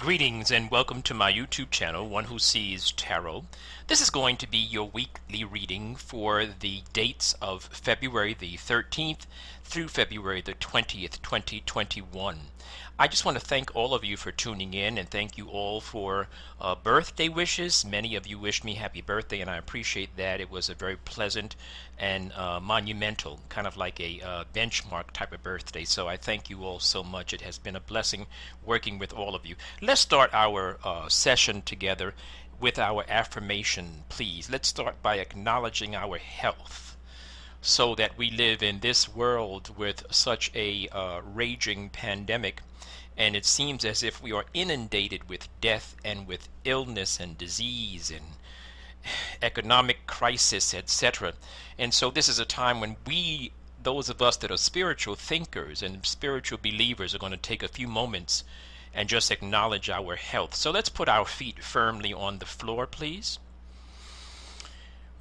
Greetings and welcome to my YouTube channel, One Who Sees Tarot. This is going to be your weekly reading for the dates of February the 13th through February the 20th, 2021. I just want to thank all of you for tuning in and thank you all for birthday wishes. Many of you wished me happy birthday and I appreciate that. It was a very pleasant and monumental, kind of like a benchmark type of birthday. So I thank you all so much. It has been a blessing working with all of you. Let's start our session together with our affirmation, please. Let's start by acknowledging our health, so that we live in this world with such a raging pandemic, and it seems as if we are inundated with death and with illness and disease and economic crisis, etc. And so this is a time when we, those of us that are spiritual thinkers and spiritual believers, are going to take a few moments and just acknowledge our health. So let's put our feet firmly on the floor, please.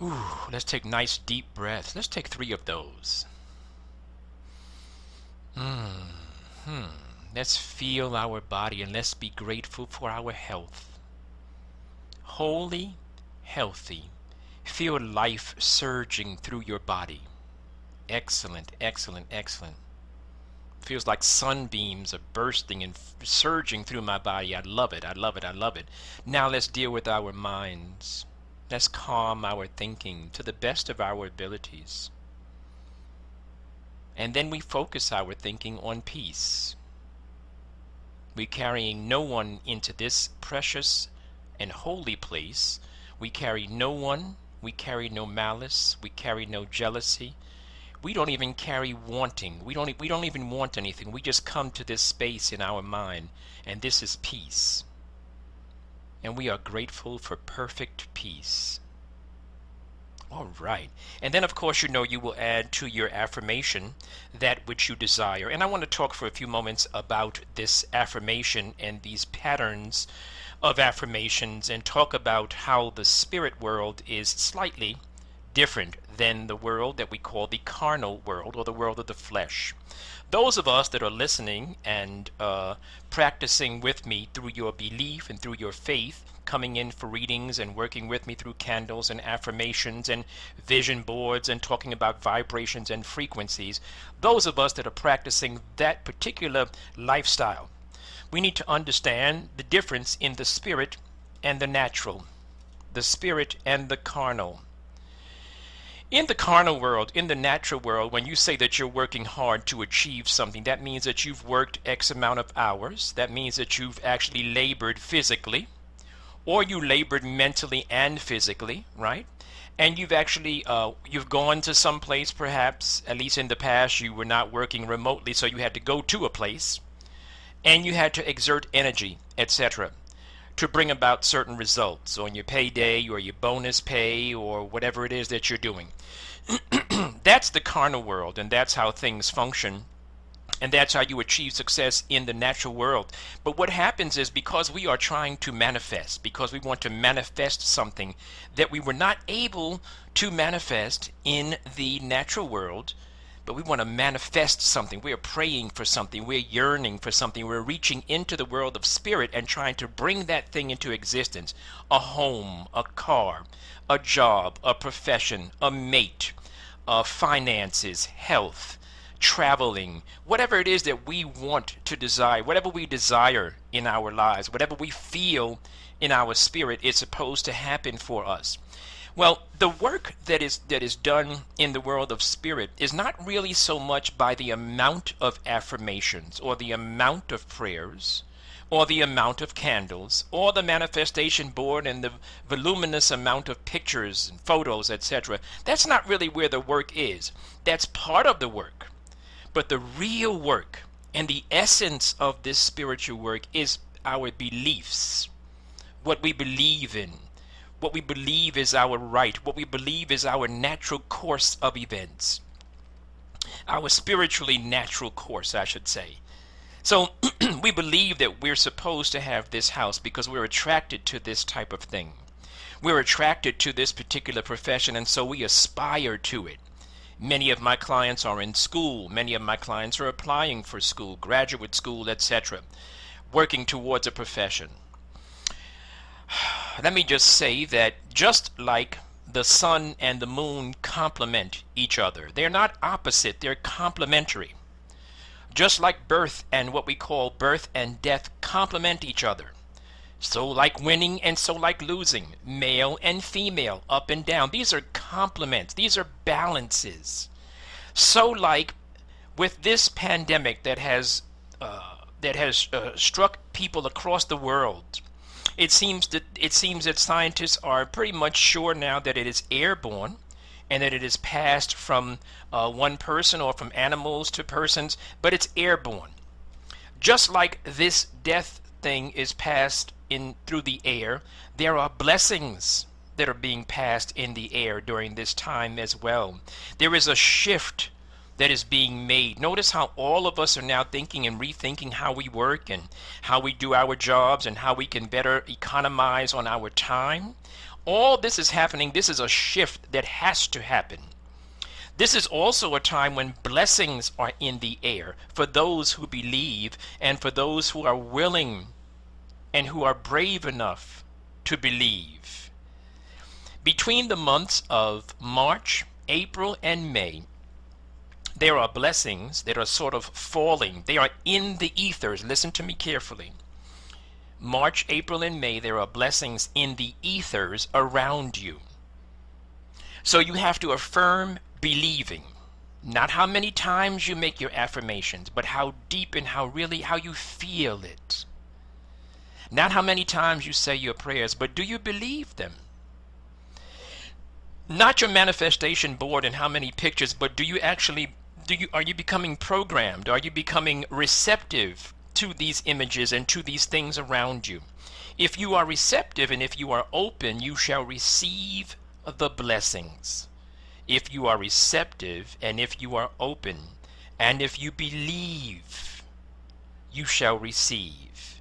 Ooh, let's take nice deep breaths. Let's take 3 of those. Let's feel our body and let's be grateful for our health. Wholly healthy. Feel life surging through your body. Excellent, excellent, excellent. Feels like sunbeams are bursting and surging through my body. I love it, I love it, I love it. Now let's deal with our minds. Let's calm our thinking to the best of our abilities. And then we focus our thinking on peace. We're carrying no one into this precious and holy place. We carry no one. We carry no malice. We carry no jealousy. We don't even carry wanting. We don't even want anything. We just come to this space in our mind, and this is peace. And we are grateful for perfect peace. All right. And then, of course, you will add to your affirmation that which you desire. And I want to talk for a few moments about this affirmation and these patterns of affirmations and talk about how the spirit world is slightly different than the world that we call the carnal world, or the world of the flesh. Those of us that are listening and practicing with me through your belief and through your faith, coming in for readings and working with me through candles and affirmations and vision boards and talking about vibrations and frequencies, those of us that are practicing that particular lifestyle, we need to understand the difference in the spirit and the natural, the spirit and the carnal. In the carnal world, in the natural world, when you say that you're working hard to achieve something, that means that you've worked X amount of hours. That means that you've actually labored physically, or you labored mentally and physically, right? And you've actually, you've gone to some place, perhaps, at least in the past, you were not working remotely, so you had to go to a place, and you had to exert energy, etc., to bring about certain results on your payday or your bonus pay or whatever it is that you're doing. That's the carnal world, and that's how things function, and that's how you achieve success in the natural world. But what happens is, because we are trying to manifest, because we want to manifest something that we were not able to manifest in the natural world, but we want to manifest something. We are praying for something. We're yearning for something. We're reaching into the world of spirit and trying to bring that thing into existence. A home, a car, a job, a profession, a mate, finances, health, traveling, whatever it is that we want to desire, whatever we desire in our lives, whatever we feel in our spirit is supposed to happen for us. Well, the work that is done in the world of spirit is not really so much by the amount of affirmations or the amount of prayers or the amount of candles or the manifestation board and the voluminous amount of pictures and photos, etc. That's not really where the work is. That's part of the work. But the real work and the essence of this spiritual work is our beliefs, what we believe in. What we believe is our right, what we believe is our natural course of events. Our spiritually natural course, I should say. So we believe that we're supposed to have this house because we're attracted to this type of thing. We're attracted to this particular profession, and so we aspire to it. Many of my clients are in school. Many of my clients are applying for school, graduate school, etc. working towards a profession. Let me just say that just like the sun and the moon complement each other, they're not opposite, they're complementary. Just like birth and what we call birth and death complement each other. So like winning and so like losing, male and female, up and down. These are complements, these are balances. So like with this pandemic that has struck people across the world, it seems that scientists are pretty much sure now that it is airborne and that it is passed from one person or from animals to persons, but it's airborne. Just like this death thing is passed in through the air, there are blessings that are being passed in the air during this time as well. There is a shift that is being made. Notice how all of us are now thinking and rethinking how we work and how we do our jobs and how we can better economize on our time. All this is happening. This is a shift that has to happen. This is also a time when blessings are in the air for those who believe and for those who are willing and who are brave enough to believe. Between the months of March, April, and May, there are blessings that are sort of falling. They are in the ethers. Listen to me carefully. March, April, and May, there are blessings in the ethers around you. So you have to affirm believing. Not how many times you make your affirmations, but how deep and how you feel it. Not how many times you say your prayers, but do you believe them? Not your manifestation board and how many pictures, but are you becoming programmed? Are you becoming receptive to these images and to these things around you? If you are receptive and if you are open, you shall receive the blessings. If you are receptive and if you are open and if you believe, you shall receive.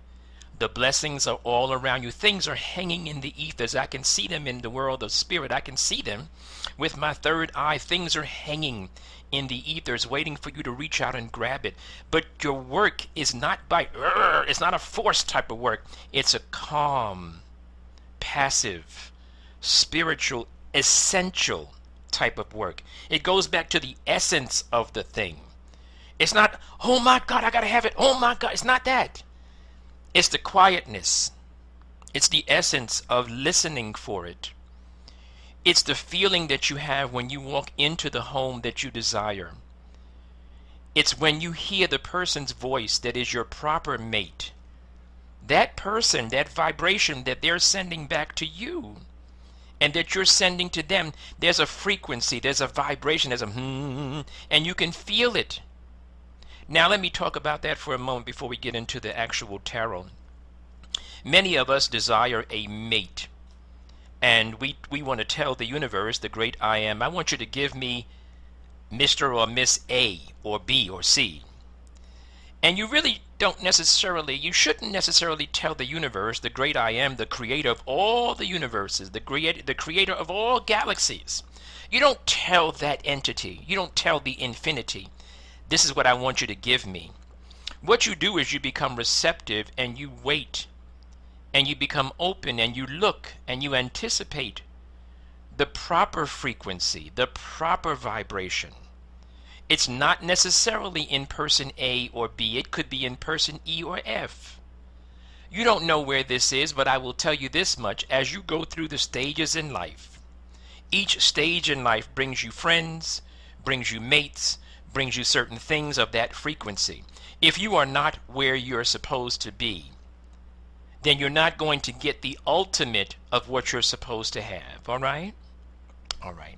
The blessings are all around you. Things are hanging in the ethers. I can see them in the world of spirit. I can see them with my third eye. Things are hanging in the ethers waiting for you to reach out and grab it. But your work is not it's not a force type of work. It's a calm, passive, spiritual, essential type of work. It goes back to the essence of the thing. It's not, oh my God, I gotta have it. Oh my God, it's not that. It's the quietness. It's the essence of listening for it. It's the feeling that you have when you walk into the home that you desire. It's when you hear the person's voice that is your proper mate. That person, that vibration that they're sending back to you and that you're sending to them, there's a frequency, there's a vibration, there's a and you can feel it. Now let me talk about that for a moment before we get into the actual tarot. Many of us desire a mate. And we want to tell the universe, the great I am, I want you to give me Mr. or Miss A or B or C. And you really you shouldn't necessarily tell the universe, the great I am, the creator of all the universes, the creator of all galaxies. You don't tell that entity. You don't tell the infinity, this is what I want you to give me. What you do is you become receptive and you wait. And you become open and you look and you anticipate the proper frequency, the proper vibration. It's not necessarily in person A or B. It could be in person E or F. You don't know where this is, but I will tell you this much. As you go through the stages in life, each stage in life brings you friends, brings you mates, brings you certain things of that frequency. If you are not where you're supposed to be, then you're not going to get the ultimate of what you're supposed to have. All right? All right.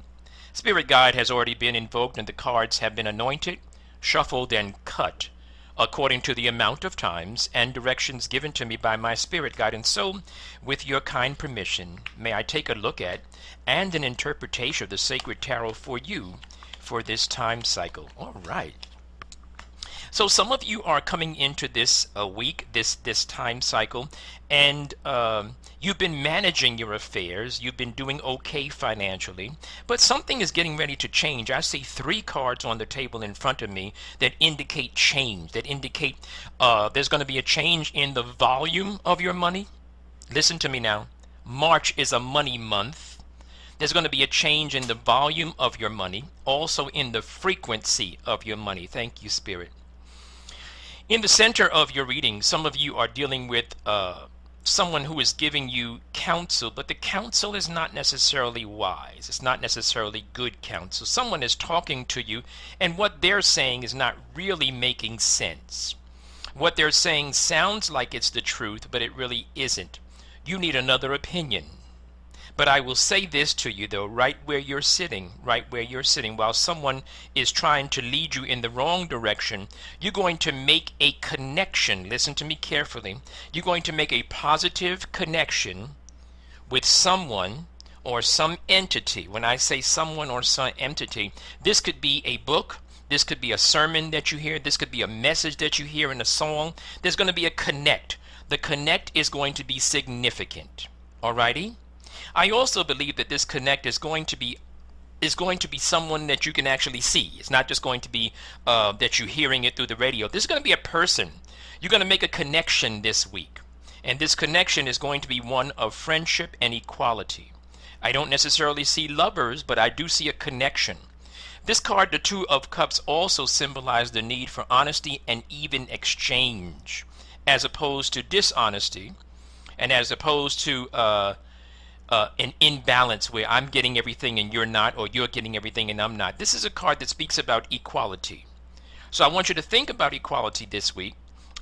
Spirit guide has already been invoked and the cards have been anointed, shuffled, and cut according to the amount of times and directions given to me by my spirit guide. And so, with your kind permission, may I take a look at and an interpretation of the sacred tarot for you for this time cycle. All right. So some of you are coming into this week, this time cycle, and you've been managing your affairs. You've been doing okay financially, but something is getting ready to change. I see three cards on the table in front of me that indicate change, that indicate there's going to be a change in the volume of your money. Listen to me now. March is a money month. There's going to be a change in the volume of your money, also in the frequency of your money. Thank you, Spirit. In the center of your reading, some of you are dealing with someone who is giving you counsel, but the counsel is not necessarily wise. It's not necessarily good counsel. Someone is talking to you, and what they're saying is not really making sense. What they're saying sounds like it's the truth, but it really isn't. You need another opinion. But I will say this to you, though, right where you're sitting, while someone is trying to lead you in the wrong direction, you're going to make a connection. Listen to me carefully. You're going to make a positive connection with someone or some entity. When I say someone or some entity, this could be a book. This could be a sermon that you hear. This could be a message that you hear in a song. There's going to be a connect. The connect is going to be significant. Alrighty? I also believe that this connect is going to be someone that you can actually see. It's not just going to be that you're hearing it through the radio. This is going to be a person. You're going to make a connection this week. And this connection is going to be one of friendship and equality. I don't necessarily see lovers, but I do see a connection. This card, the Two of Cups, also symbolizes the need for honesty and even exchange, as opposed to dishonesty, and as opposed to an imbalance where I'm getting everything and you're not, or you're getting everything and I'm not. This is a card that speaks about equality. So I want you to think about equality this week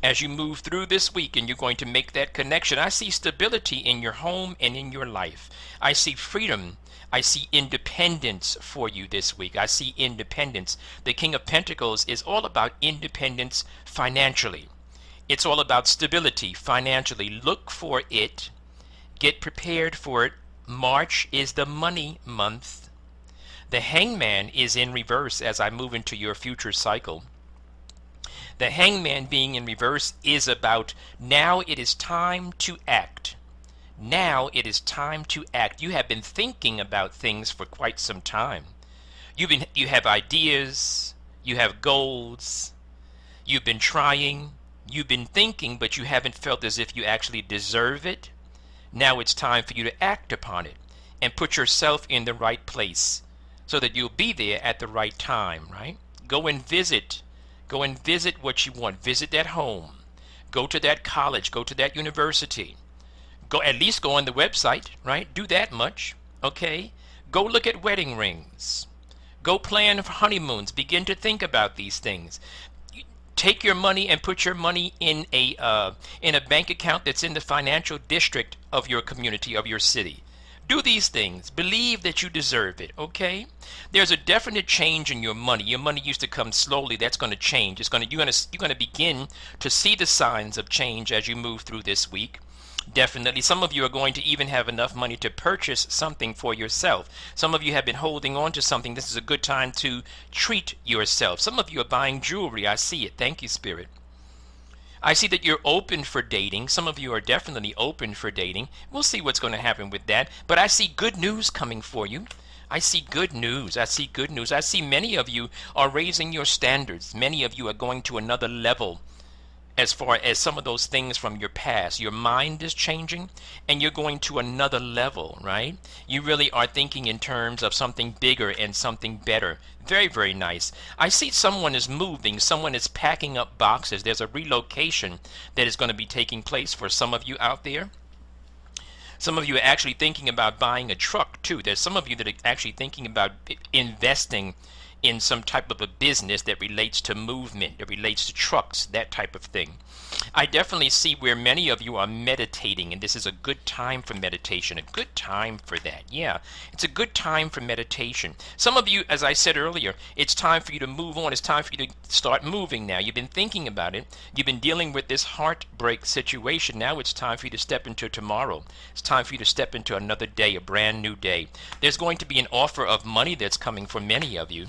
as you move through this week, and you're going to make that connection. I see stability in your home and in your life. I see freedom. I see independence for you this week. I see independence. The King of Pentacles is all about independence financially. It's all about stability financially. Look for it. Get prepared for it. March is the money month. The Hangman is in reverse as I move into your future cycle. The Hangman being in reverse is about now it is time to act. Now it is time to act. You have been thinking about things for quite some time. You have ideas, you have goals, you've been trying, you've been thinking, but you haven't felt as if you actually deserve it. Now it's time for you to act upon it and put yourself in the right place so that you'll be there at the right time, right? Go and visit what you want. Visit that home. Go to that college. Go to that university. At least go on the website, right? Do that much, okay? Go look at wedding rings. Go plan for honeymoons. Begin to think about these things. Take your money and put your money in a bank account that's in the financial district of your community, of your city. Do these things. Believe that you deserve it, okay? There's a definite change in your money. Your money used to come slowly. That's going to change. You're going to begin to see the signs of change as you move through this week. Definitely. Some of you are going to even have enough money to purchase something for yourself. Some of you have been holding on to something. This is a good time to treat yourself. Some of you are buying jewelry. I see it. Thank you, Spirit. I see that you're open for dating. Some of you are definitely open for dating. We'll see what's going to happen with that. But I see good news coming for you. I see good news. I see good news. I see many of you are raising your standards. Many of you are going to another level. As far as some of those things from your past, your mind is changing and you're going to another level, right? You really are thinking in terms of something bigger and something better. Very, very nice. I see someone is moving, someone is packing up boxes. There's a relocation that is going to be taking place for some of you out there. Some of you are actually thinking about buying a truck too. There's some of you that are actually thinking about investing in some type of a business that relates to movement, that relates to trucks, that type of thing. I definitely see where many of you are meditating, and this is a good time for meditation, a good time for that. Yeah, it's a good time for meditation. Some of you, as I said earlier, it's time for you to move on. It's time for you to start moving now. You've been thinking about it. You've been dealing with this heartbreak situation. Now it's time for you to step into tomorrow. It's time for you to step into another day, a brand new day. There's going to be an offer of money that's coming for many of you.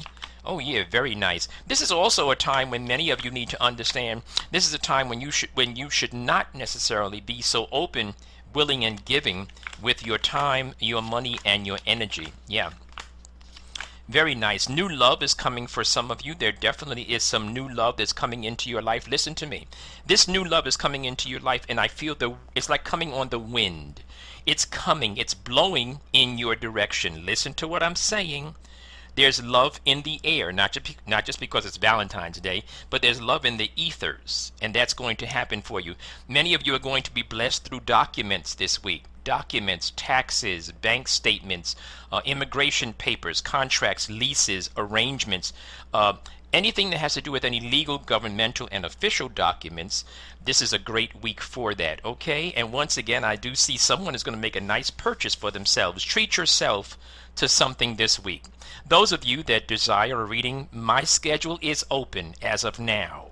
Oh yeah, very nice. This is also a time when many of you need to understand this is a time when you should not necessarily be so open, willing and giving with your time, your money and your energy. Yeah. Very nice. New love is coming for some of you. There definitely is some new love that's coming into your life. Listen to me. This new love is coming into your life, and I feel it's like coming on the wind. It's coming. It's blowing in your direction. Listen to what I'm saying. There's love in the air, not just because it's Valentine's Day, but there's love in the ethers, and that's going to happen for you. Many of you are going to be blessed through documents this week. Documents, taxes, bank statements, immigration papers, contracts, leases, arrangements, anything that has to do with any legal, governmental, and official documents. This is a great week for that, okay? And once again, I do see someone is going to make a nice purchase for themselves. Treat yourself to something this week. Those of you that desire a reading, my schedule is open as of now.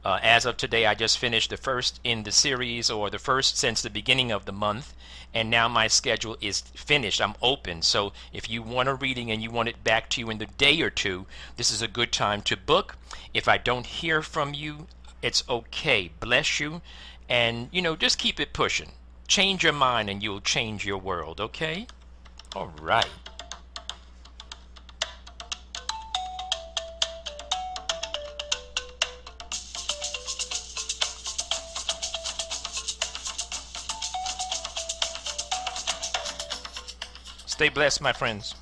As of today, I just finished the first in the series, or the first since the beginning of the month, and now my schedule is finished. I'm open. So if you want a reading and you want it back to you in the day or two, this is a good time to book. If I don't hear from you, it's okay. Bless you. And, just keep it pushing. Change your mind and you'll change your world, okay? All right. Stay blessed, my friends.